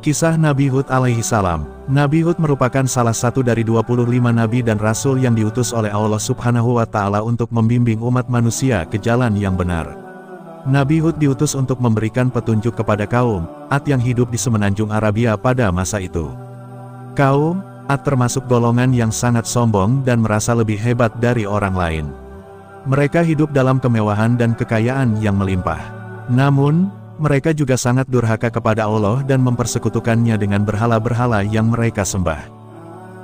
Kisah Nabi Hud alaihi salam. Nabi Hud merupakan salah satu dari 25 nabi dan rasul yang diutus oleh Allah Subhanahu wa Ta'ala untuk membimbing umat manusia ke jalan yang benar. Nabi Hud diutus untuk memberikan petunjuk kepada kaum Ad yang hidup di semenanjung Arabia pada masa itu. Kaum Ad termasuk golongan yang sangat sombong dan merasa lebih hebat dari orang lain. Mereka hidup dalam kemewahan dan kekayaan yang melimpah. Namun, mereka juga sangat durhaka kepada Allah dan mempersekutukannya dengan berhala-berhala yang mereka sembah.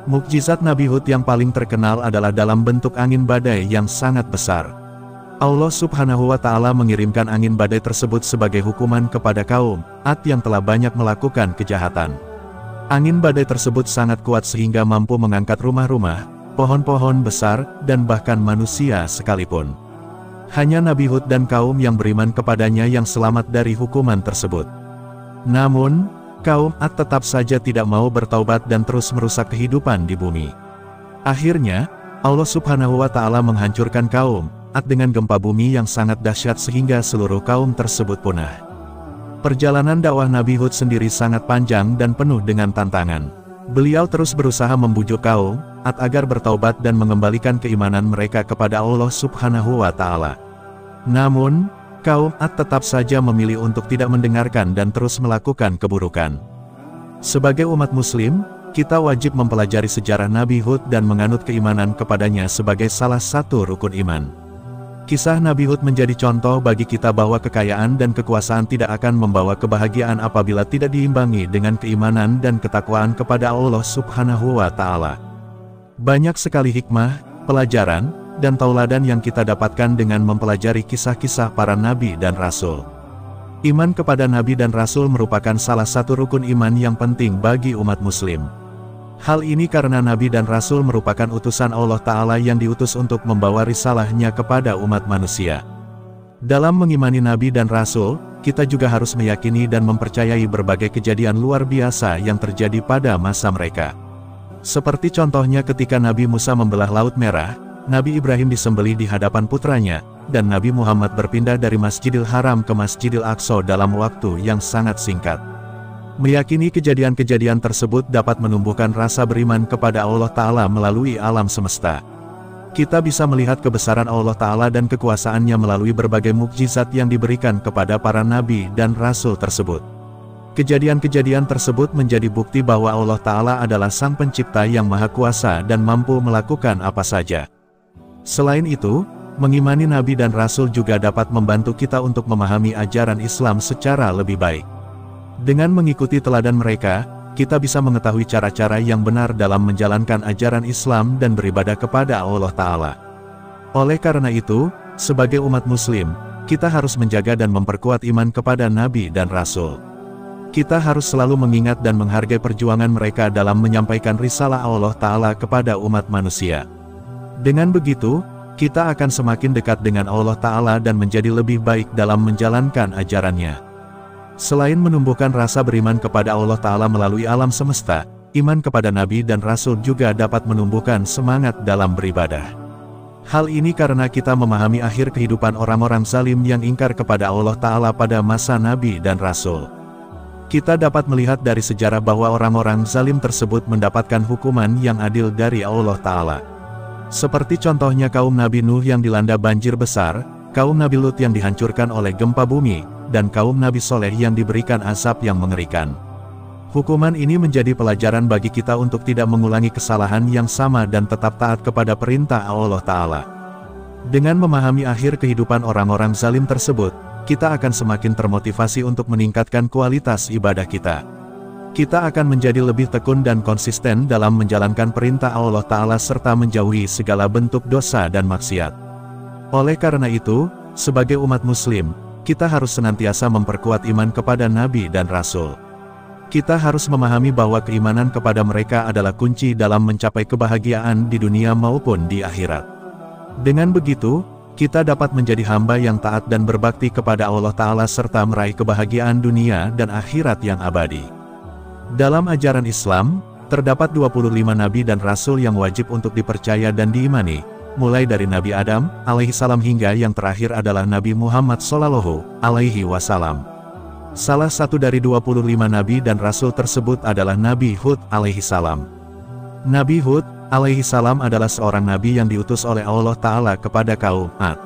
Mukjizat Nabi Hud yang paling terkenal adalah dalam bentuk angin badai yang sangat besar. Allah Subhanahu wa Ta'ala mengirimkan angin badai tersebut sebagai hukuman kepada kaum Ad yang telah banyak melakukan kejahatan. Angin badai tersebut sangat kuat sehingga mampu mengangkat rumah-rumah, pohon-pohon besar, dan bahkan manusia sekalipun. Hanya Nabi Hud dan kaum yang beriman kepadanya yang selamat dari hukuman tersebut. Namun, kaum Ad tetap saja tidak mau bertaubat dan terus merusak kehidupan di bumi. Akhirnya, Allah Subhanahu wa Ta'ala menghancurkan kaum Ad dengan gempa bumi yang sangat dahsyat sehingga seluruh kaum tersebut punah. Perjalanan dakwah Nabi Hud sendiri sangat panjang dan penuh dengan tantangan. Beliau terus berusaha membujuk kaum Ad agar bertaubat dan mengembalikan keimanan mereka kepada Allah Subhanahu wa Ta'ala. Namun, kaum Ad tetap saja memilih untuk tidak mendengarkan dan terus melakukan keburukan. Sebagai umat muslim, kita wajib mempelajari sejarah Nabi Hud dan menganut keimanan kepadanya sebagai salah satu rukun iman. Kisah Nabi Hud menjadi contoh bagi kita bahwa kekayaan dan kekuasaan tidak akan membawa kebahagiaan apabila tidak diimbangi dengan keimanan dan ketakwaan kepada Allah Subhanahu wa Ta'ala. Banyak sekali hikmah, pelajaran, dan tauladan yang kita dapatkan dengan mempelajari kisah-kisah para nabi dan rasul. Iman kepada nabi dan rasul merupakan salah satu rukun iman yang penting bagi umat muslim. Hal ini karena nabi dan rasul merupakan utusan Allah Ta'ala yang diutus untuk membawa risalahnya kepada umat manusia. Dalam mengimani nabi dan rasul, kita juga harus meyakini dan mempercayai berbagai kejadian luar biasa yang terjadi pada masa mereka. Seperti contohnya ketika Nabi Musa membelah Laut Merah, Nabi Ibrahim disembelih di hadapan putranya, dan Nabi Muhammad berpindah dari Masjidil Haram ke Masjidil Aqsa dalam waktu yang sangat singkat. Meyakini kejadian-kejadian tersebut dapat menumbuhkan rasa beriman kepada Allah Ta'ala melalui alam semesta. Kita bisa melihat kebesaran Allah Ta'ala dan kekuasaannya melalui berbagai mukjizat yang diberikan kepada para nabi dan rasul tersebut. Kejadian-kejadian tersebut menjadi bukti bahwa Allah Ta'ala adalah Sang Pencipta yang Maha Kuasa dan mampu melakukan apa saja. Selain itu, mengimani nabi dan rasul juga dapat membantu kita untuk memahami ajaran Islam secara lebih baik. Dengan mengikuti teladan mereka, kita bisa mengetahui cara-cara yang benar dalam menjalankan ajaran Islam dan beribadah kepada Allah Ta'ala. Oleh karena itu, sebagai umat muslim, kita harus menjaga dan memperkuat iman kepada nabi dan rasul. Kita harus selalu mengingat dan menghargai perjuangan mereka dalam menyampaikan risalah Allah Ta'ala kepada umat manusia. Dengan begitu, kita akan semakin dekat dengan Allah Ta'ala dan menjadi lebih baik dalam menjalankan ajarannya. Selain menumbuhkan rasa beriman kepada Allah Ta'ala melalui alam semesta, iman kepada nabi dan rasul juga dapat menumbuhkan semangat dalam beribadah. Hal ini karena kita memahami akhir kehidupan orang-orang zalim yang ingkar kepada Allah Ta'ala pada masa nabi dan rasul. Kita dapat melihat dari sejarah bahwa orang-orang zalim tersebut mendapatkan hukuman yang adil dari Allah Ta'ala. Seperti contohnya kaum Nabi Nuh yang dilanda banjir besar, kaum Nabi Lut yang dihancurkan oleh gempa bumi, dan kaum Nabi Soleh yang diberikan azab yang mengerikan. Hukuman ini menjadi pelajaran bagi kita untuk tidak mengulangi kesalahan yang sama dan tetap taat kepada perintah Allah Ta'ala. Dengan memahami akhir kehidupan orang-orang zalim tersebut, kita akan semakin termotivasi untuk meningkatkan kualitas ibadah kita. Kita akan menjadi lebih tekun dan konsisten dalam menjalankan perintah Allah Ta'ala serta menjauhi segala bentuk dosa dan maksiat. Oleh karena itu, sebagai umat muslim, kita harus senantiasa memperkuat iman kepada nabi dan rasul. Kita harus memahami bahwa keimanan kepada mereka adalah kunci dalam mencapai kebahagiaan di dunia maupun di akhirat. Dengan begitu, kita dapat menjadi hamba yang taat dan berbakti kepada Allah Ta'ala serta meraih kebahagiaan dunia dan akhirat yang abadi. Dalam ajaran Islam, terdapat 25 nabi dan rasul yang wajib untuk dipercaya dan diimani, mulai dari Nabi Adam alaihi salam hingga yang terakhir adalah Nabi Muhammad sallallahu alaihi wasallam. Salah satu dari 25 nabi dan rasul tersebut adalah Nabi Hud alaihissalam. Nabi Hud alaihissalam adalah seorang nabi yang diutus oleh Allah Ta'ala kepada kaum Ad.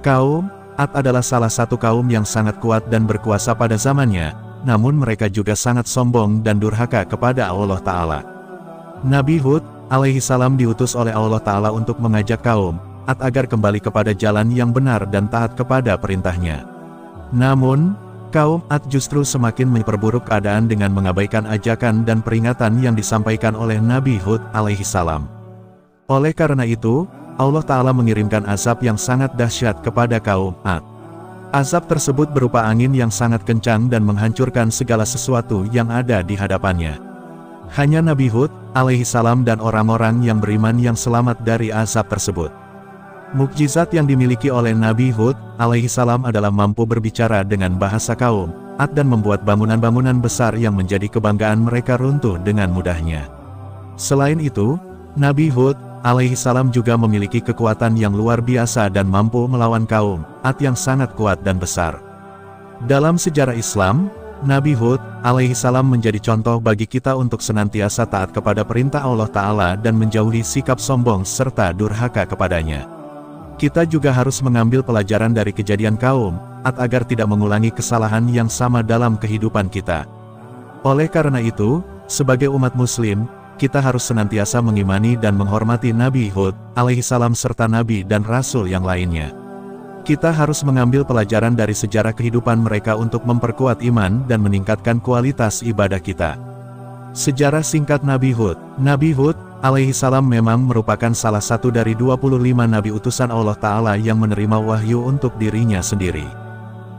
Kaum Ad adalah salah satu kaum yang sangat kuat dan berkuasa pada zamannya, namun mereka juga sangat sombong dan durhaka kepada Allah Ta'ala. Nabi Hud alaihissalam diutus oleh Allah Ta'ala untuk mengajak kaum Ad agar kembali kepada jalan yang benar dan taat kepada perintahnya. Namun, kaum Ad justru semakin memperburuk keadaan dengan mengabaikan ajakan dan peringatan yang disampaikan oleh Nabi Hud alaihissalam. Oleh karena itu, Allah Ta'ala mengirimkan azab yang sangat dahsyat kepada kaum Ad. Azab tersebut berupa angin yang sangat kencang dan menghancurkan segala sesuatu yang ada di hadapannya. Hanya Nabi Hud alaihissalam dan orang-orang yang beriman yang selamat dari azab tersebut. Mukjizat yang dimiliki oleh Nabi Hud alaihissalam adalah mampu berbicara dengan bahasa kaum Ad dan membuat bangunan-bangunan besar yang menjadi kebanggaan mereka runtuh dengan mudahnya. Selain itu, Nabi Hud alaihissalam juga memiliki kekuatan yang luar biasa dan mampu melawan kaum Ad yang sangat kuat dan besar. Dalam sejarah Islam, Nabi Hud alaihissalam menjadi contoh bagi kita untuk senantiasa taat kepada perintah Allah Ta'ala dan menjauhi sikap sombong serta durhaka kepadanya. Kita juga harus mengambil pelajaran dari kejadian kaum Ad agar tidak mengulangi kesalahan yang sama dalam kehidupan kita. Oleh karena itu, sebagai umat muslim, kita harus senantiasa mengimani dan menghormati Nabi Hud alaihissalam serta nabi dan rasul yang lainnya. Kita harus mengambil pelajaran dari sejarah kehidupan mereka untuk memperkuat iman dan meningkatkan kualitas ibadah kita. Sejarah singkat Nabi Hud. Nabi Hud alaihissalam memang merupakan salah satu dari 25 nabi utusan Allah Ta'ala yang menerima wahyu untuk dirinya sendiri.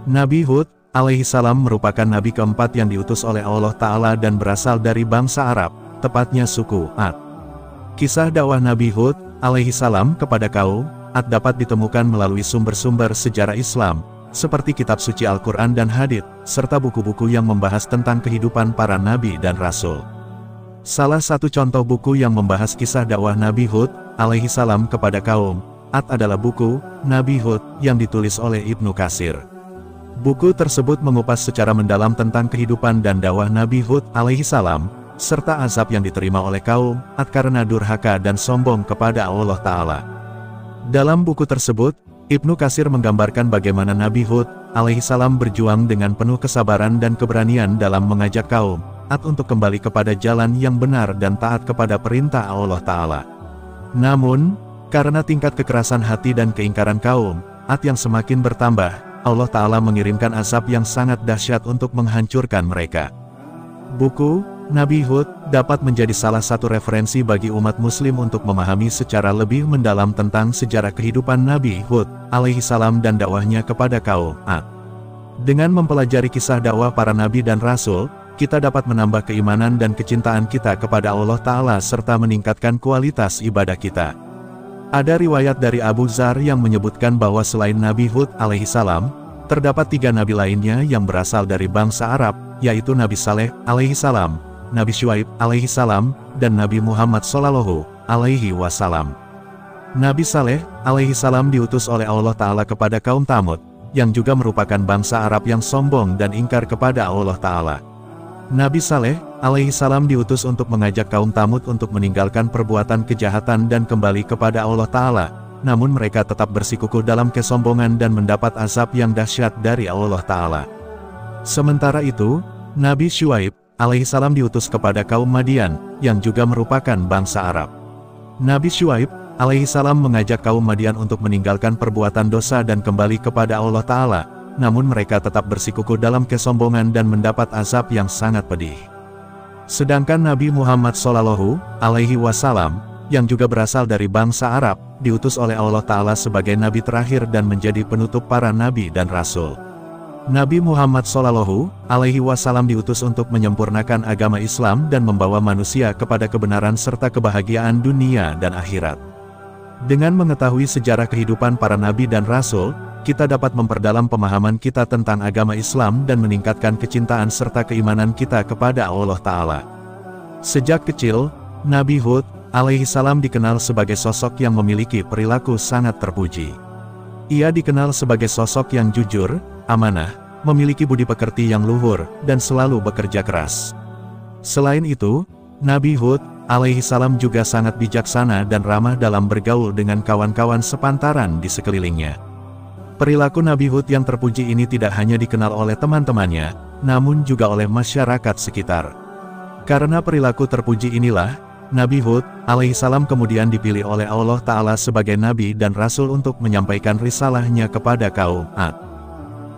Nabi Hud alaihissalam merupakan nabi keempat yang diutus oleh Allah Ta'ala dan berasal dari bangsa Arab, tepatnya suku Ad. Kisah dakwah Nabi Hud alaihissalam kepada kaum Ad dapat ditemukan melalui sumber-sumber sejarah Islam, seperti kitab suci Al-Quran dan Hadits, serta buku-buku yang membahas tentang kehidupan para nabi dan rasul. Salah satu contoh buku yang membahas kisah dakwah Nabi Hud alaihissalam kepada kaum Ad adalah buku Nabi Hud yang ditulis oleh Ibnu Katsir. Buku tersebut mengupas secara mendalam tentang kehidupan dan dakwah Nabi Hud alaihissalam, serta azab yang diterima oleh kaum Ad karena durhaka dan sombong kepada Allah Ta'ala. Dalam buku tersebut, Ibnu Katsir menggambarkan bagaimana Nabi Hud alaihissalam berjuang dengan penuh kesabaran dan keberanian dalam mengajak kaum Ad untuk kembali kepada jalan yang benar dan taat kepada perintah Allah Ta'ala. Namun, karena tingkat kekerasan hati dan keingkaran kaum Ad yang semakin bertambah, Allah Ta'ala mengirimkan azab yang sangat dahsyat untuk menghancurkan mereka. Buku Nabi Hud dapat menjadi salah satu referensi bagi umat muslim untuk memahami secara lebih mendalam tentang sejarah kehidupan Nabi Hud alaihissalam dan dakwahnya kepada kaum Ad. Dengan mempelajari kisah dakwah para nabi dan rasul, kita dapat menambah keimanan dan kecintaan kita kepada Allah Ta'ala serta meningkatkan kualitas ibadah kita. Ada riwayat dari Abu Dzar yang menyebutkan bahwa selain Nabi Hud alaihissalam, terdapat 3 nabi lainnya yang berasal dari bangsa Arab, yaitu Nabi Saleh alaihissalam, Nabi Syuaib alaihissalam, dan Nabi Muhammad sallallahu alaihi wasallam. Nabi Saleh alaihissalam diutus oleh Allah Ta'ala kepada kaum Tsamud, yang juga merupakan bangsa Arab yang sombong dan ingkar kepada Allah Ta'ala. Nabi Saleh alaihissalam diutus untuk mengajak kaum Tsamud untuk meninggalkan perbuatan kejahatan dan kembali kepada Allah Ta'ala, namun mereka tetap bersikukuh dalam kesombongan dan mendapat azab yang dahsyat dari Allah Ta'ala. Sementara itu, Nabi Syuaib alaihissalam diutus kepada kaum Madian, yang juga merupakan bangsa Arab. Nabi Syuaib alaihissalam mengajak kaum Madian untuk meninggalkan perbuatan dosa dan kembali kepada Allah Ta'ala, namun mereka tetap bersikukuh dalam kesombongan dan mendapat azab yang sangat pedih. Sedangkan Nabi Muhammad sallallahu alaihi wasallam, yang juga berasal dari bangsa Arab, diutus oleh Allah Ta'ala sebagai nabi terakhir dan menjadi penutup para nabi dan rasul. Nabi Muhammad sallallahu alaihi wasallam diutus untuk menyempurnakan agama Islam dan membawa manusia kepada kebenaran serta kebahagiaan dunia dan akhirat. Dengan mengetahui sejarah kehidupan para nabi dan rasul, kita dapat memperdalam pemahaman kita tentang agama Islam dan meningkatkan kecintaan serta keimanan kita kepada Allah Ta'ala. Sejak kecil, Nabi Hud alaihissalam dikenal sebagai sosok yang memiliki perilaku sangat terpuji. Ia dikenal sebagai sosok yang jujur, amanah, memiliki budi pekerti yang luhur, dan selalu bekerja keras. Selain itu, Nabi Hud alaihissalam juga sangat bijaksana dan ramah dalam bergaul dengan kawan-kawan sepantaran di sekelilingnya. Perilaku Nabi Hud yang terpuji ini tidak hanya dikenal oleh teman-temannya, namun juga oleh masyarakat sekitar. Karena perilaku terpuji inilah, Nabi Hud alaihissalam kemudian dipilih oleh Allah Ta'ala sebagai Nabi dan Rasul untuk menyampaikan risalahnya kepada kaum Ad.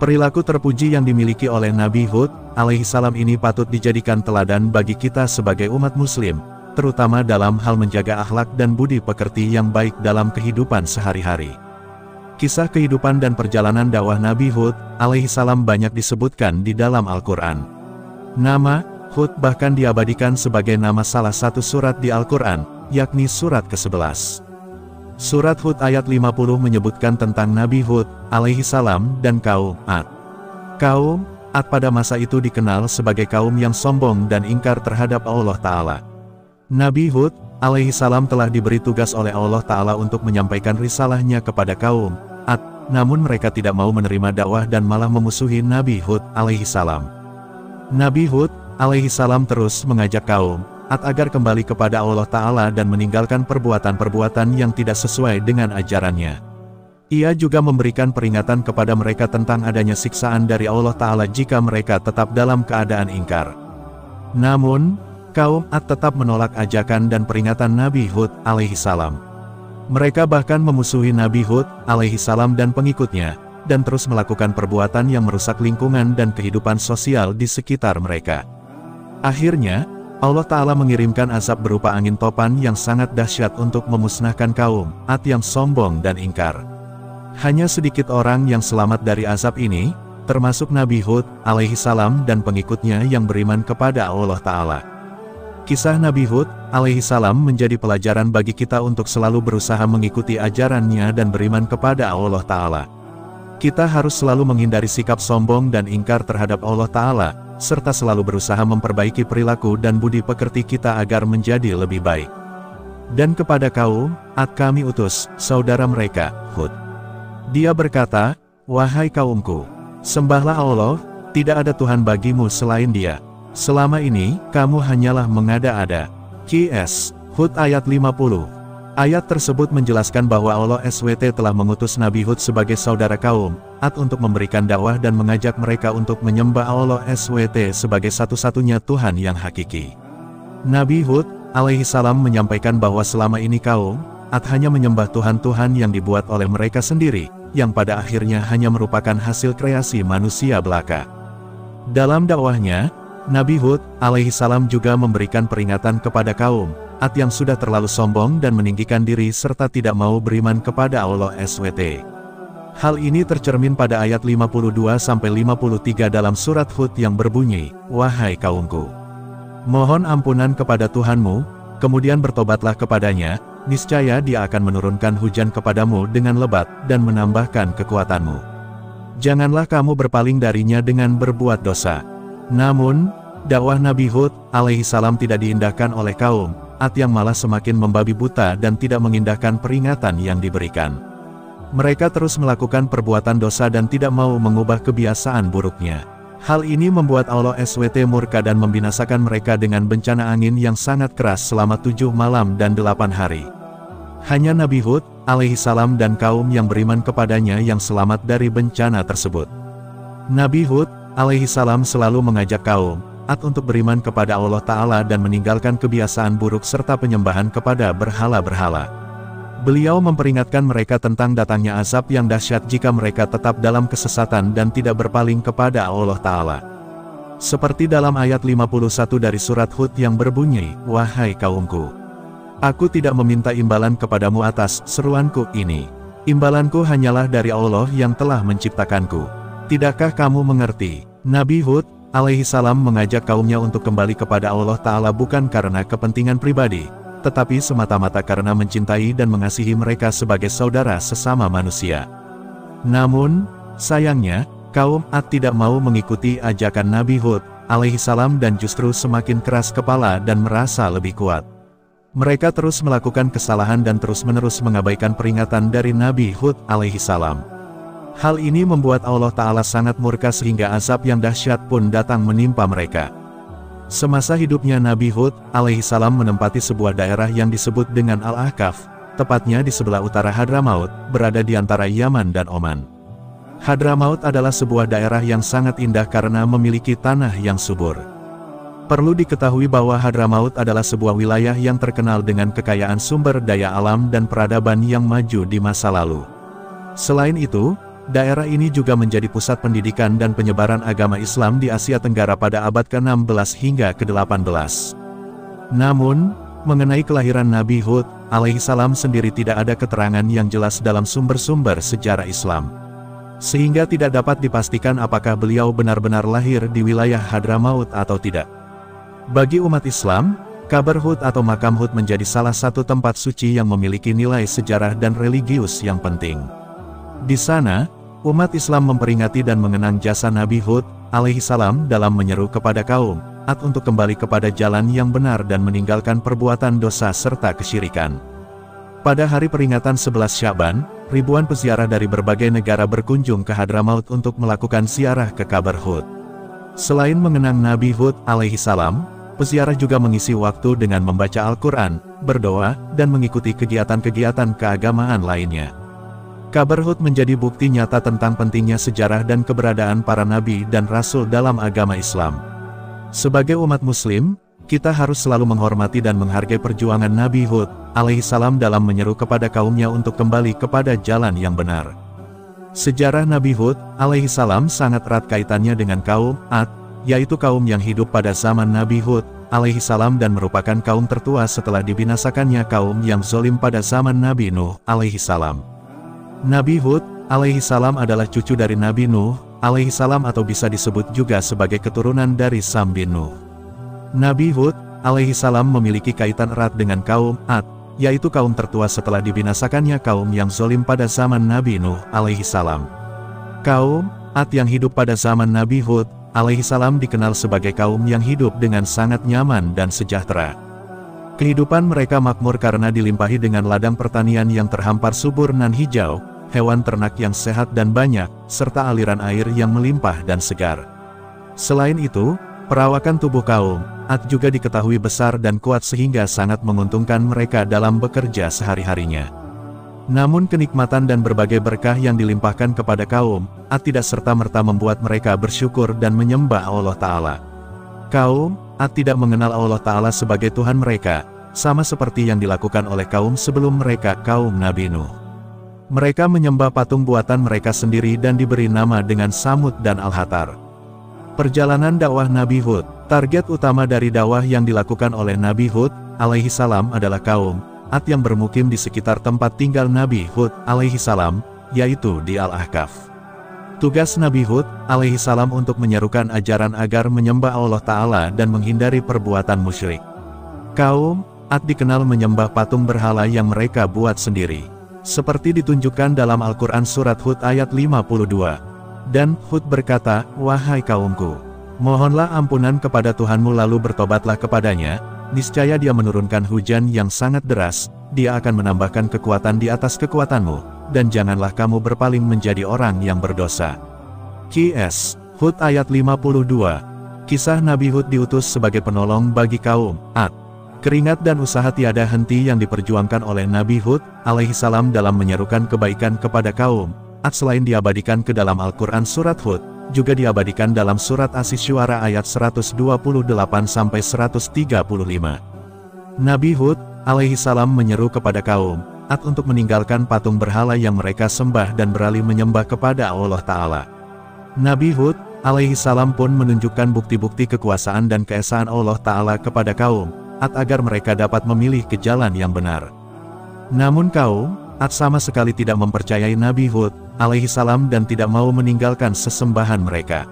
Perilaku terpuji yang dimiliki oleh Nabi Hud alaihissalam ini patut dijadikan teladan bagi kita sebagai umat muslim, terutama dalam hal menjaga akhlak dan budi pekerti yang baik dalam kehidupan sehari-hari. Kisah kehidupan dan perjalanan dakwah Nabi Hud alaihissalam banyak disebutkan di dalam Al-Quran. Nama Hud bahkan diabadikan sebagai nama salah satu surat di Al-Quran, yakni surat ke-11. Surat Hud ayat 50 menyebutkan tentang Nabi Hud alaihissalam dan kaum Ad. Kaum Ad pada masa itu dikenal sebagai kaum yang sombong dan ingkar terhadap Allah Ta'ala. Nabi Hud alaihissalam telah diberi tugas oleh Allah Ta'ala untuk menyampaikan risalahnya kepada kaum Ad, namun mereka tidak mau menerima dakwah dan malah memusuhi Nabi Hud alaihissalam. Nabi Hud alaihissalam terus mengajak kaum Ad agar kembali kepada Allah Ta'ala dan meninggalkan perbuatan-perbuatan yang tidak sesuai dengan ajarannya. Ia juga memberikan peringatan kepada mereka tentang adanya siksaan dari Allah Ta'ala jika mereka tetap dalam keadaan ingkar. Namun, kaum Ad tetap menolak ajakan dan peringatan Nabi Hud alaihissalam. Mereka bahkan memusuhi Nabi Hud alaihissalam dan pengikutnya, dan terus melakukan perbuatan yang merusak lingkungan dan kehidupan sosial di sekitar mereka. Akhirnya, Allah Ta'ala mengirimkan azab berupa angin topan yang sangat dahsyat untuk memusnahkan kaum Ad yang sombong dan ingkar. Hanya sedikit orang yang selamat dari azab ini, termasuk Nabi Hud alaihissalam dan pengikutnya yang beriman kepada Allah Ta'ala. Kisah Nabi Hud alaihissalam menjadi pelajaran bagi kita untuk selalu berusaha mengikuti ajarannya dan beriman kepada Allah Ta'ala. Kita harus selalu menghindari sikap sombong dan ingkar terhadap Allah Ta'ala, serta selalu berusaha memperbaiki perilaku dan budi pekerti kita agar menjadi lebih baik. Dan kepada kaum Ad kami utus saudara mereka, Hud. Dia berkata, "Wahai kaumku, sembahlah Allah, tidak ada Tuhan bagimu selain Dia. Selama ini, kamu hanyalah mengada-ada." Qs. Hud ayat 50. Ayat tersebut menjelaskan bahwa Allah SWT telah mengutus Nabi Hud sebagai saudara kaum Ad untuk memberikan dakwah dan mengajak mereka untuk menyembah Allah SWT sebagai satu-satunya Tuhan yang hakiki. Nabi Hud alaihissalam menyampaikan bahwa selama ini kaum Ad hanya menyembah Tuhan-Tuhan yang dibuat oleh mereka sendiri, yang pada akhirnya hanya merupakan hasil kreasi manusia belaka. Dalam dakwahnya, Nabi Hud alaihissalam juga memberikan peringatan kepada kaum Ad yang sudah terlalu sombong dan meninggikan diri serta tidak mau beriman kepada Allah SWT. Hal ini tercermin pada ayat 52-53 dalam surat Hud yang berbunyi, "Wahai kaumku, mohon ampunan kepada Tuhanmu, kemudian bertobatlah kepadanya, niscaya Dia akan menurunkan hujan kepadamu dengan lebat dan menambahkan kekuatanmu. Janganlah kamu berpaling darinya dengan berbuat dosa." Namun, dakwah Nabi Hud alaihissalam tidak diindahkan oleh kaum Ad yang malah semakin membabi buta dan tidak mengindahkan peringatan yang diberikan. Mereka terus melakukan perbuatan dosa dan tidak mau mengubah kebiasaan buruknya. Hal ini membuat Allah SWT murka dan membinasakan mereka dengan bencana angin yang sangat keras selama 7 malam dan 8 hari. Hanya Nabi Hud alaihissalam dan kaum yang beriman kepadanya yang selamat dari bencana tersebut. Nabi Hud alaihissalam selalu mengajak kaum Ad untuk beriman kepada Allah Ta'ala dan meninggalkan kebiasaan buruk serta penyembahan kepada berhala-berhala. Beliau memperingatkan mereka tentang datangnya azab yang dahsyat jika mereka tetap dalam kesesatan dan tidak berpaling kepada Allah Ta'ala. Seperti dalam ayat 51 dari surat Hud yang berbunyi, "Wahai kaumku, aku tidak meminta imbalan kepadamu atas seruanku ini. Imbalanku hanyalah dari Allah yang telah menciptakanku. Tidakkah kamu mengerti?" Nabi Hud alaihissalam mengajak kaumnya untuk kembali kepada Allah Ta'ala bukan karena kepentingan pribadi, tetapi semata-mata karena mencintai dan mengasihi mereka sebagai saudara sesama manusia. Namun, sayangnya, kaum Ad tidak mau mengikuti ajakan Nabi Hud alaihissalam dan justru semakin keras kepala dan merasa lebih kuat. Mereka terus melakukan kesalahan dan terus-menerus mengabaikan peringatan dari Nabi Hud alaihissalam. Hal ini membuat Allah Ta'ala sangat murka sehingga azab yang dahsyat pun datang menimpa mereka. Semasa hidupnya Nabi Hud alaihissalam menempati sebuah daerah yang disebut dengan Al-Ahqaf, tepatnya di sebelah utara Hadramaut, berada di antara Yaman dan Oman. Hadramaut adalah sebuah daerah yang sangat indah karena memiliki tanah yang subur. Perlu diketahui bahwa Hadramaut adalah sebuah wilayah yang terkenal dengan kekayaan sumber daya alam dan peradaban yang maju di masa lalu. Selain itu, daerah ini juga menjadi pusat pendidikan dan penyebaran agama Islam di Asia Tenggara pada abad ke-16 hingga ke-18. Namun, mengenai kelahiran Nabi Hud alaihissalam sendiri tidak ada keterangan yang jelas dalam sumber-sumber sejarah Islam. Sehingga tidak dapat dipastikan apakah beliau benar-benar lahir di wilayah Hadramaut atau tidak. Bagi umat Islam, kabar Hud atau makam Hud menjadi salah satu tempat suci yang memiliki nilai sejarah dan religius yang penting. Di sana, umat Islam memperingati dan mengenang jasa Nabi Hud alaihissalam dalam menyeru kepada kaum Ad untuk kembali kepada jalan yang benar dan meninggalkan perbuatan dosa serta kesyirikan. Pada hari peringatan 11 Sya'ban, ribuan peziarah dari berbagai negara berkunjung ke Hadramaut untuk melakukan ziarah ke kabar Hud. Selain mengenang Nabi Hud alaihissalam, peziarah juga mengisi waktu dengan membaca Al-Quran, berdoa, dan mengikuti kegiatan-kegiatan keagamaan lainnya. Kabar Hud menjadi bukti nyata tentang pentingnya sejarah dan keberadaan para nabi dan rasul dalam agama Islam. Sebagai umat muslim, kita harus selalu menghormati dan menghargai perjuangan Nabi Hud alaihissalam dalam menyeru kepada kaumnya untuk kembali kepada jalan yang benar. Sejarah Nabi Hud alaihissalam sangat erat kaitannya dengan kaum Ad, yaitu kaum yang hidup pada zaman Nabi Hud alaihissalam dan merupakan kaum tertua setelah dibinasakannya kaum yang zolim pada zaman Nabi Nuh alaihissalam. Nabi Hud alaihissalam adalah cucu dari Nabi Nuh alaihissalam atau bisa disebut juga sebagai keturunan dari Sam bin Nuh. Nabi Hud alaihissalam memiliki kaitan erat dengan kaum Ad, yaitu kaum tertua setelah dibinasakannya kaum yang zolim pada zaman Nabi Nuh alaihissalam. Kaum Ad yang hidup pada zaman Nabi Hud alaihissalam dikenal sebagai kaum yang hidup dengan sangat nyaman dan sejahtera. Kehidupan mereka makmur karena dilimpahi dengan ladang pertanian yang terhampar subur nan hijau, hewan ternak yang sehat dan banyak, serta aliran air yang melimpah dan segar. Selain itu, perawakan tubuh kaum Ad juga diketahui besar dan kuat sehingga sangat menguntungkan mereka dalam bekerja sehari-harinya. Namun kenikmatan dan berbagai berkah yang dilimpahkan kepada kaum Ad tidak serta-merta membuat mereka bersyukur dan menyembah Allah Ta'ala. Kaum Ad tidak mengenal Allah Ta'ala sebagai Tuhan mereka, sama seperti yang dilakukan oleh kaum sebelum mereka, kaum Nabi Nuh. Mereka menyembah patung buatan mereka sendiri dan diberi nama dengan Samud dan Al-Hatar. Perjalanan dakwah Nabi Hud. Target utama dari dakwah yang dilakukan oleh Nabi Hud alaihissalam adalah kaum Ad yang bermukim di sekitar tempat tinggal Nabi Hud alaihissalam, yaitu di Al-Ahqaf. Tugas Nabi Hud alaihissalam untuk menyerukan ajaran agar menyembah Allah Ta'ala dan menghindari perbuatan musyrik. Kaum Ad dikenal menyembah patung berhala yang mereka buat sendiri, seperti ditunjukkan dalam Al-Quran Surat Hud ayat 52. Dan Hud berkata, "Wahai kaumku, mohonlah ampunan kepada Tuhanmu lalu bertobatlah kepadanya, niscaya Dia menurunkan hujan yang sangat deras, Dia akan menambahkan kekuatan di atas kekuatanmu, dan janganlah kamu berpaling menjadi orang yang berdosa." Qs. Hud ayat 52. Kisah Nabi Hud diutus sebagai penolong bagi kaum Ad. Keringat dan usaha tiada henti yang diperjuangkan oleh Nabi Hud alaihissalam dalam menyerukan kebaikan kepada kaum Ad selain diabadikan ke dalam Al-Quran Surat Hud, juga diabadikan dalam Surat Asy-Syu'ara ayat 128-135. Nabi Hud alaihissalam menyeru kepada kaum Ad untuk meninggalkan patung berhala yang mereka sembah dan beralih menyembah kepada Allah Ta'ala. Nabi Hud alaihissalam pun menunjukkan bukti-bukti kekuasaan dan keesaan Allah Ta'ala kepada kaum Ad agar mereka dapat memilih ke jalan yang benar. Namun kaum Ad sama sekali tidak mempercayai Nabi Hud alaihissalam dan tidak mau meninggalkan sesembahan mereka.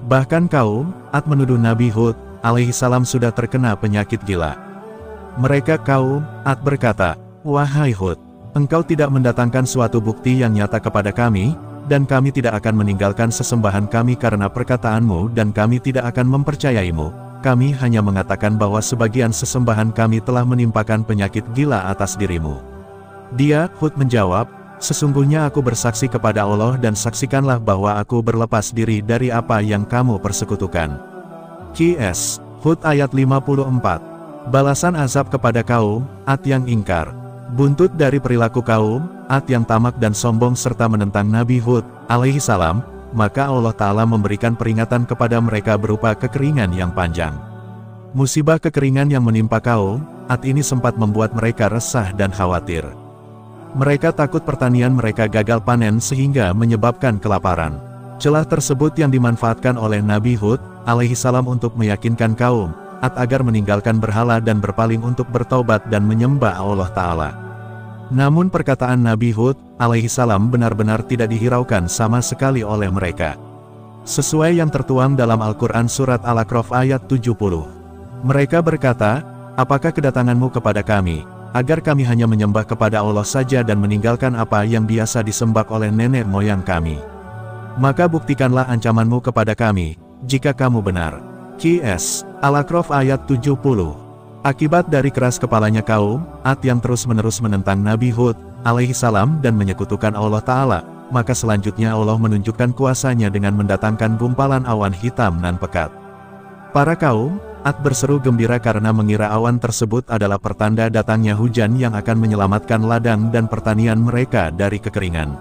Bahkan kaum Ad menuduh Nabi Hud alaihissalam sudah terkena penyakit gila. Mereka kaum Ad berkata, "Wahai Hud, engkau tidak mendatangkan suatu bukti yang nyata kepada kami, dan kami tidak akan meninggalkan sesembahan kami karena perkataanmu dan kami tidak akan mempercayaimu. Kami hanya mengatakan bahwa sebagian sesembahan kami telah menimpakan penyakit gila atas dirimu." Dia, Hud menjawab, Sesungguhnya aku bersaksi kepada Allah dan saksikanlah bahwa aku berlepas diri dari apa yang kamu persekutukan. Qs. Hud ayat 54. Balasan azab kepada kaum Ad yang ingkar. Buntut dari perilaku kaum Ad yang tamak dan sombong serta menentang Nabi Hud alaihi salam, maka Allah Ta'ala memberikan peringatan kepada mereka berupa kekeringan yang panjang. Musibah kekeringan yang menimpa kaum Ad ini sempat membuat mereka resah dan khawatir. Mereka takut pertanian mereka gagal panen sehingga menyebabkan kelaparan. Celah tersebut yang dimanfaatkan oleh Nabi Hud alaihi salam untuk meyakinkan kaum Ad agar meninggalkan berhala dan berpaling untuk bertaubat dan menyembah Allah Ta'ala. Namun perkataan Nabi Hud alaihi salam benar-benar tidak dihiraukan sama sekali oleh mereka. Sesuai yang tertuang dalam Al-Quran Surat Al-A'raf ayat 70. Mereka berkata, apakah kedatanganmu kepada kami, agar kami hanya menyembah kepada Allah saja dan meninggalkan apa yang biasa disembah oleh nenek moyang kami? Maka buktikanlah ancamanmu kepada kami, jika kamu benar. Qs. Al-A'raf ayat 70. Akibat dari keras kepalanya kaum Ad yang terus-menerus menentang Nabi Hud alaihi salam dan menyekutukan Allah Ta'ala, maka selanjutnya Allah menunjukkan kuasanya dengan mendatangkan gumpalan awan hitam nan pekat. Para kaum Ad berseru gembira karena mengira awan tersebut adalah pertanda datangnya hujan yang akan menyelamatkan ladang dan pertanian mereka dari kekeringan.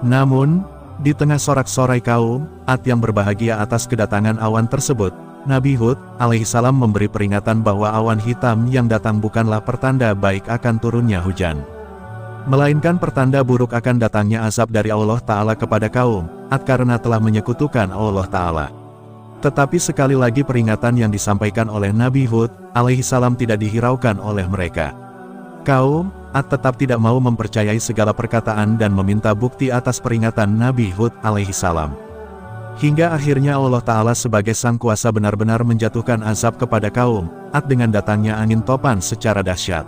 Namun, di tengah sorak-sorai kaum Ad yang berbahagia atas kedatangan awan tersebut, Nabi Hud alaihi salam memberi peringatan bahwa awan hitam yang datang bukanlah pertanda baik akan turunnya hujan, melainkan pertanda buruk akan datangnya azab dari Allah Ta'ala kepada kaum Ad karena telah menyekutukan Allah Ta'ala. Tetapi sekali lagi peringatan yang disampaikan oleh Nabi Hud alaihi salam tidak dihiraukan oleh mereka. Kaum Ad tetap tidak mau mempercayai segala perkataan dan meminta bukti atas peringatan Nabi Hud alaihi salam. Hingga akhirnya Allah Ta'ala sebagai sang kuasa benar-benar menjatuhkan azab kepada kaum Ad dengan datangnya angin topan secara dahsyat.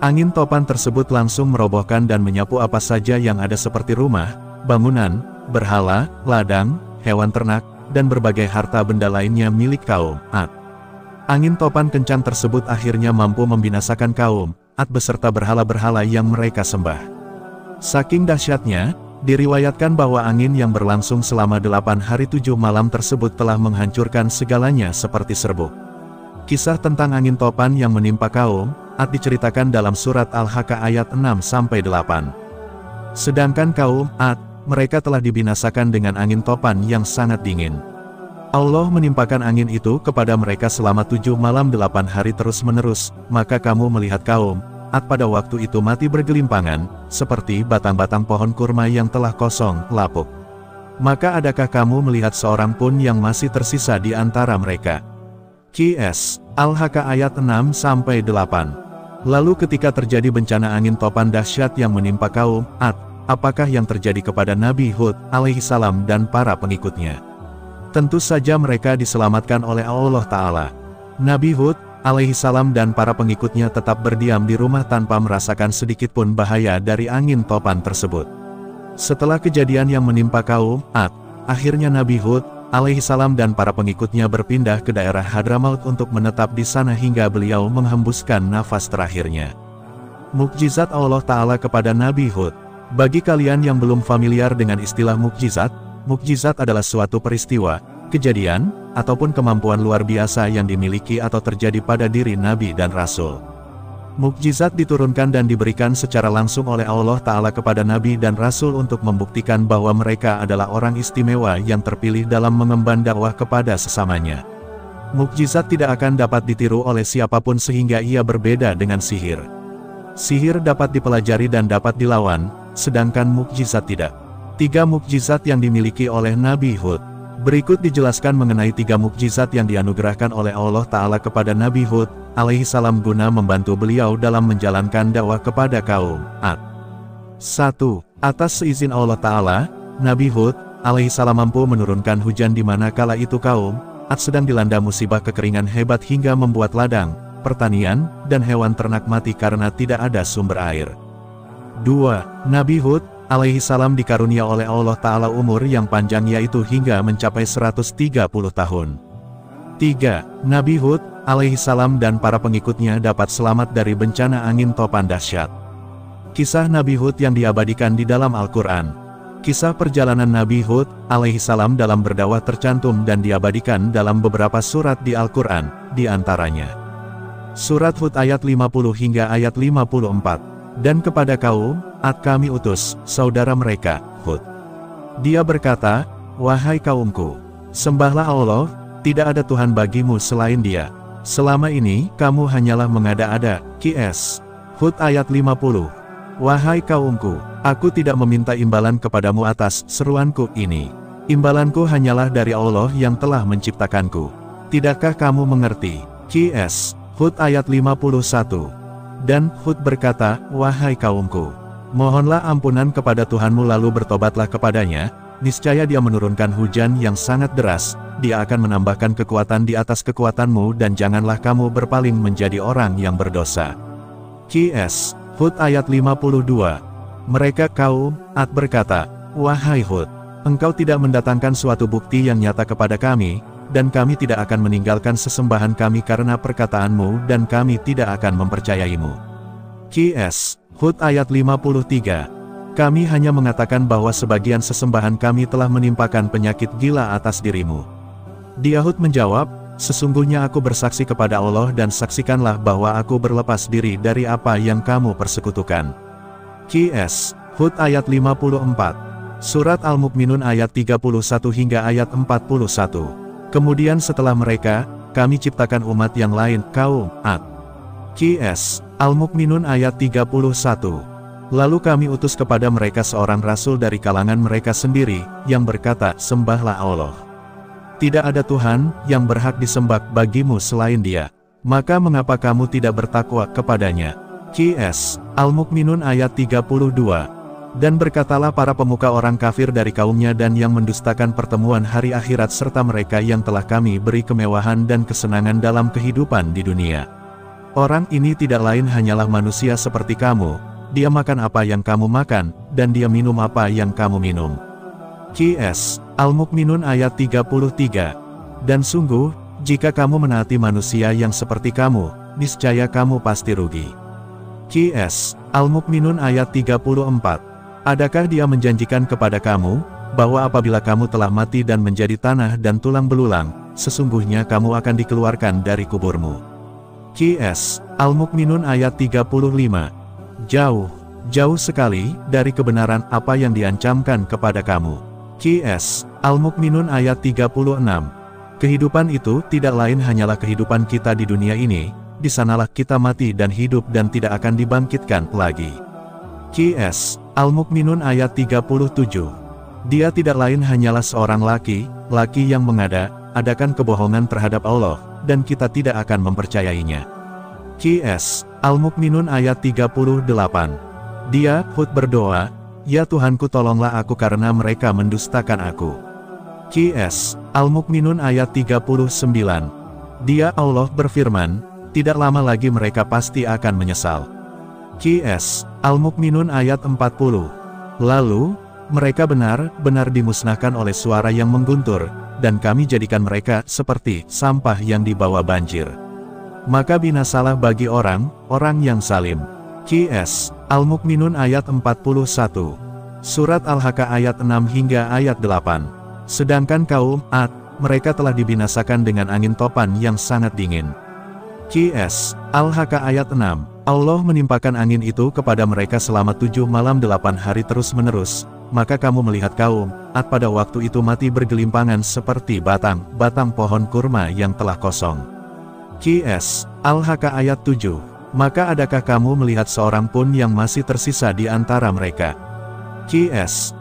Angin topan tersebut langsung merobohkan dan menyapu apa saja yang ada seperti rumah, bangunan, berhala, ladang, hewan ternak, dan berbagai harta benda lainnya milik kaum Ad. Angin topan kencang tersebut akhirnya mampu membinasakan kaum Ad beserta berhala-berhala yang mereka sembah. Saking dahsyatnya, diriwayatkan bahwa angin yang berlangsung selama 8 hari 7 malam tersebut telah menghancurkan segalanya seperti serbuk. Kisah tentang angin topan yang menimpa kaum Ad diceritakan dalam surat Al-Haqqah ayat 6-8. Sedangkan kaum Ad, mereka telah dibinasakan dengan angin topan yang sangat dingin. Allah menimpakan angin itu kepada mereka selama 7 malam 8 hari terus-menerus, maka kamu melihat kaum Ad pada waktu itu mati bergelimpangan, seperti batang-batang pohon kurma yang telah kosong, lapuk. Maka adakah kamu melihat seorang pun yang masih tersisa di antara mereka? Qs. Al-Haqqah ayat 6-8. Lalu ketika terjadi bencana angin topan dahsyat yang menimpa kaum Ad, apakah yang terjadi kepada Nabi Hud alaihi salam dan para pengikutnya? Tentu saja mereka diselamatkan oleh Allah Ta'ala. Nabi Hud alaihi salam dan para pengikutnya tetap berdiam di rumah tanpa merasakan sedikitpun bahaya dari angin topan tersebut. Setelah kejadian yang menimpa kaum Ad, akhirnya Nabi Hud alaihi salam dan para pengikutnya berpindah ke daerah Hadramaut untuk menetap di sana hingga beliau menghembuskan nafas terakhirnya. Mukjizat Allah Ta'ala kepada Nabi Hud. Bagi kalian yang belum familiar dengan istilah mukjizat, mukjizat adalah suatu peristiwa, kejadian, ataupun kemampuan luar biasa yang dimiliki atau terjadi pada diri Nabi dan Rasul. Mukjizat diturunkan dan diberikan secara langsung oleh Allah Ta'ala kepada Nabi dan Rasul untuk membuktikan bahwa mereka adalah orang istimewa yang terpilih dalam mengemban dakwah kepada sesamanya. Mukjizat tidak akan dapat ditiru oleh siapapun sehingga ia berbeda dengan sihir. Sihir dapat dipelajari dan dapat dilawan, sedangkan mukjizat tidak. 3 mukjizat yang dimiliki oleh Nabi Hud. Berikut dijelaskan mengenai 3 mukjizat yang dianugerahkan oleh Allah Ta'ala kepada Nabi Hud alaihi salam guna membantu beliau dalam menjalankan dakwah kepada kaum Ad. 1. Atas seizin Allah Ta'ala, Nabi Hud alaihi salam mampu menurunkan hujan di mana kala itu kaum Ad sedang dilanda musibah kekeringan hebat hingga membuat ladang, pertanian, dan hewan ternak mati karena tidak ada sumber air. 2. Nabi Hud alaihi salam dikarunia oleh Allah Ta'ala umur yang panjang yaitu hingga mencapai 130 tahun. 3. Nabi Hud alaihi salam dan para pengikutnya dapat selamat dari bencana angin topan dahsyat. Kisah Nabi Hud yang diabadikan di dalam Al-Quran. Kisah perjalanan Nabi Hud alaihissalam dalam berdakwah tercantum dan diabadikan dalam beberapa surat di Al-Quran, di antaranya Surat Hud ayat 50 hingga ayat 54. Dan kepada kaum Ad kami utus saudara mereka, Hud. Dia berkata, "Wahai kaumku, sembahlah Allah, tidak ada Tuhan bagimu selain Dia. Selama ini, kamu hanyalah mengada-ada." QS Hud ayat 50. Wahai kaumku, aku tidak meminta imbalan kepadamu atas seruanku ini. Imbalanku hanyalah dari Allah yang telah menciptakanku. Tidakkah kamu mengerti? QS Hud ayat 51. Dan Hud berkata, "Wahai kaumku, mohonlah ampunan kepada Tuhanmu lalu bertobatlah kepadanya, niscaya Dia menurunkan hujan yang sangat deras, Dia akan menambahkan kekuatan di atas kekuatanmu dan janganlah kamu berpaling menjadi orang yang berdosa." QS Hud ayat 52. Mereka kaum Ad berkata, "Wahai Hud, engkau tidak mendatangkan suatu bukti yang nyata kepada kami, dan kami tidak akan meninggalkan sesembahan kami karena perkataanmu dan kami tidak akan mempercayaimu." QS Hud ayat 53. Kami hanya mengatakan bahwa sebagian sesembahan kami telah menimpakan penyakit gila atas dirimu. Dia Hud menjawab, "Sesungguhnya aku bersaksi kepada Allah dan saksikanlah bahwa aku berlepas diri dari apa yang kamu persekutukan." QS Hud ayat 54. Surat Al-Mu'minun ayat 31 hingga ayat 41. Kemudian setelah mereka, kami ciptakan umat yang lain, kaum Ad. QS Al-Mu'minun ayat 31. Lalu kami utus kepada mereka seorang rasul dari kalangan mereka sendiri, yang berkata, "Sembahlah Allah. Tidak ada Tuhan yang berhak disembah bagimu selain Dia. Maka mengapa kamu tidak bertakwa kepadanya?" QS Al-Mu'minun ayat 32. Dan berkatalah para pemuka orang kafir dari kaumnya dan yang mendustakan pertemuan hari akhirat serta mereka yang telah kami beri kemewahan dan kesenangan dalam kehidupan di dunia. Orang ini tidak lain hanyalah manusia seperti kamu, dia makan apa yang kamu makan, dan dia minum apa yang kamu minum. QS Al-Mu'minun ayat 33. Dan sungguh, jika kamu menaati manusia yang seperti kamu, niscaya kamu pasti rugi. QS Al-Mu'minun ayat 34. Adakah Dia menjanjikan kepada kamu, bahwa apabila kamu telah mati dan menjadi tanah dan tulang belulang, sesungguhnya kamu akan dikeluarkan dari kuburmu? QS Al-Mu'minun ayat 35. Jauh, jauh sekali dari kebenaran apa yang diancamkan kepada kamu. QS Al-Mu'minun ayat 36. Kehidupan itu tidak lain hanyalah kehidupan kita di dunia ini, di sanalah kita mati dan hidup dan tidak akan dibangkitkan lagi. QS Al-Mu'minun ayat 37. Dia tidak lain hanyalah seorang laki yang mengada-adakan kebohongan terhadap Allah, dan kita tidak akan mempercayainya. QS Al-Mu'minun ayat 38. Dia, Hud berdoa, "Ya Tuhanku tolonglah aku karena mereka mendustakan aku." QS Al-Mu'minun ayat 39. Dia Allah berfirman, "Tidak lama lagi mereka pasti akan menyesal." QS Al-Mu'minun ayat 40. Lalu, mereka benar-benar dimusnahkan oleh suara yang mengguntur, dan kami jadikan mereka seperti sampah yang dibawa banjir. Maka binasalah bagi orang-orang yang zalim. QS Al-Mu'minun ayat 41. Surat Al-Haqqah ayat 6 hingga ayat 8. Sedangkan kaum Ad, mereka telah dibinasakan dengan angin topan yang sangat dingin. QS Al-Haqqah ayat 6. Allah menimpakan angin itu kepada mereka selama 7 malam 8 hari terus-menerus, maka kamu melihat kaum Ad pada waktu itu mati bergelimpangan seperti batang pohon kurma yang telah kosong. QS Al-Haqqah ayat 7. Maka adakah kamu melihat seorang pun yang masih tersisa di antara mereka? QS